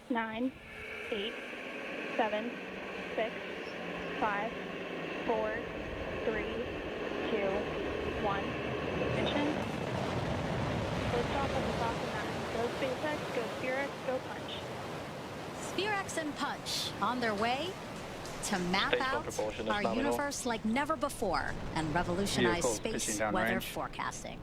9, 8, 7, 6, 5, 4, 3, 2, 1. Ignition. Liftoff of the Falcon 9. Go SpaceX, go SpaceX, go Punch. SpaceX and Punch on their way to map out our universe like never before and revolutionize space weather forecasting.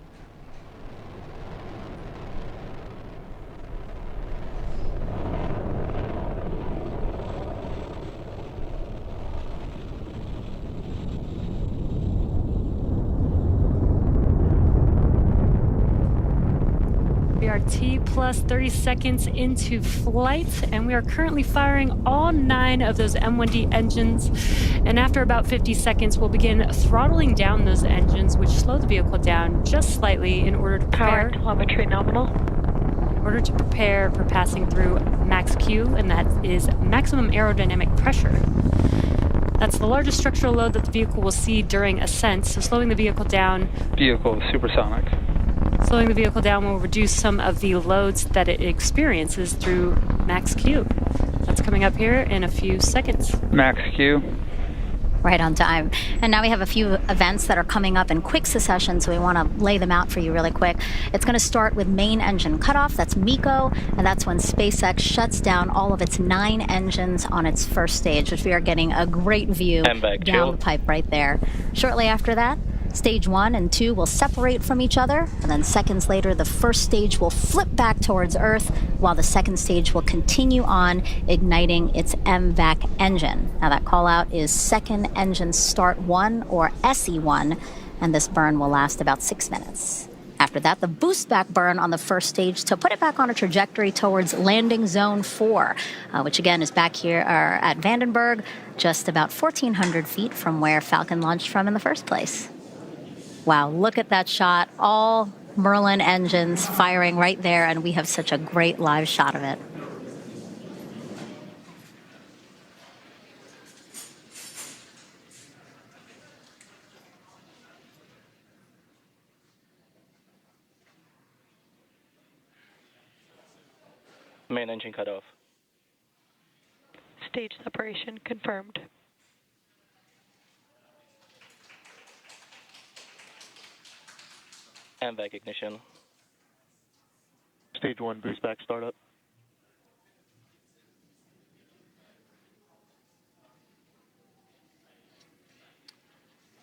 We are T plus 30 seconds into flight, and we are currently firing all 9 of those M1D engines. And after about 50 seconds, we'll begin throttling down those engines, which slow the vehicle down just slightly in order to prepare. Power telemetry nominal. In order to prepare for passing through max Q, and that is maximum aerodynamic pressure. That's the largest structural load that the vehicle will see during ascent, so slowing the vehicle down. Vehicle supersonic. Slowing the vehicle down will reduce some of the loads that it experiences through max Q. That's coming up here in a few seconds. Max Q. Right on time. And now we have a few events that are coming up in quick succession, so we want to lay them out for you really quick. It's going to start with main engine cutoff. That's MECO, and that's when SpaceX shuts down all of its 9 engines on its first stage, which we are getting a great view down the pipe right there. Shortly after that, Stage 1 and 2 will separate from each other, and then seconds later, the first stage will flip back towards Earth, while the second stage will continue on, igniting its MVAC engine. Now, that call out is Second Engine Start 1, or SE1, and this burn will last about 6 minutes. After that, the boost back burn on the first stage to put it back on a trajectory towards landing zone 4, which again is back here at Vandenberg, just about 1,400 feet from where Falcon launched from in the first place. Wow, look at that shot. All Merlin engines firing right there, and we have such a great live shot of it. Main engine cut off. Stage separation confirmed. MVAC ignition. Stage 1 boost back startup.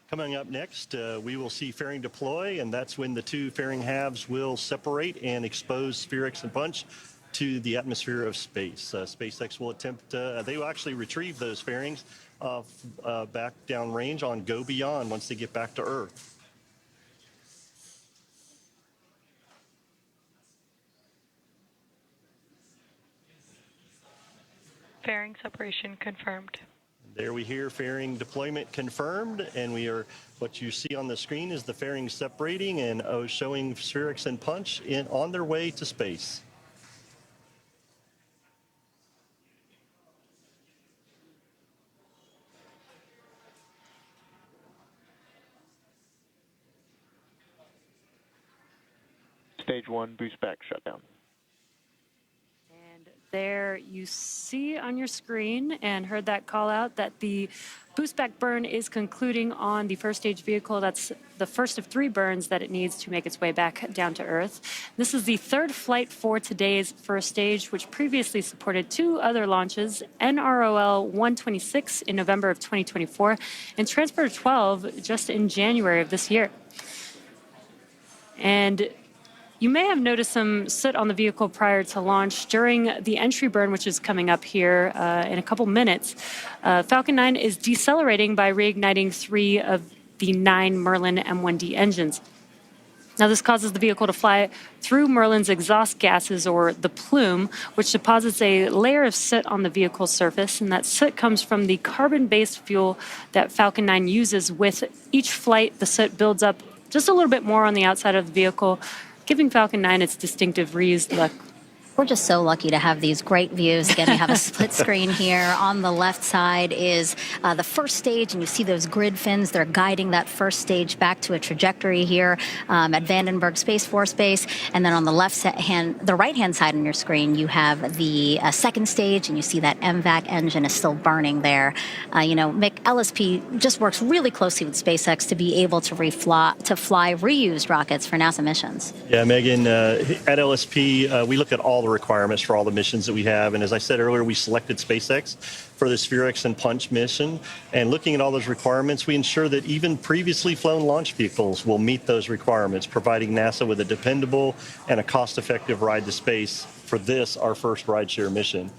Coming up next, we will see fairing deploy, and that's when the 2 fairing halves will separate and expose SpaceX and Punch to the atmosphere of space. SpaceX will attempt, they will actually retrieve those fairings back downrange on Go Beyond once they get back to Earth. Fairing separation confirmed. There we hear fairing deployment confirmed, and what you see on the screen is the fairing separating and showing SpaceX and Punch on their way to space. Stage 1 boost back shutdown. There you see on your screen and heard that call out that the boost back burn is concluding on the first stage vehicle. That's the first of 3 burns that it needs to make its way back down to Earth. This is the 3rd flight for today's first stage, which previously supported 2 other launches, NROL 126 in November of 2024 and Transporter 12 just in January of this year. And you may have noticed some soot on the vehicle prior to launch. During the entry burn, which is coming up here in a couple minutes, Falcon 9 is decelerating by reigniting 3 of the 9 Merlin M1D engines. Now, this causes the vehicle to fly through Merlin's exhaust gases, or the plume, which deposits a layer of soot on the vehicle's surface, and that soot comes from the carbon-based fuel that Falcon 9 uses. With each flight, the soot builds up just a little bit more on the outside of the vehicle, giving Falcon 9 its distinctive reused look. We're just so lucky to have these great views. Again, we have a split screen here. On the left side is the first stage, and you see those grid fins. They're guiding that first stage back to a trajectory here at Vandenberg Space Force Base. And then on the the right-hand side on your screen, you have the second stage, and you see that MVAC engine is still burning there. Mick, LSP just works really closely with SpaceX to be able to fly reused rockets for NASA missions. Yeah, Megan, at LSP, we look at all the requirements for all the missions that we have. And as I said earlier, we selected SpaceX for the SphereX and Punch mission. And looking at all those requirements, we ensure that even previously flown launch vehicles will meet those requirements, providing NASA with a dependable and a cost-effective ride to space for this, our first rideshare mission.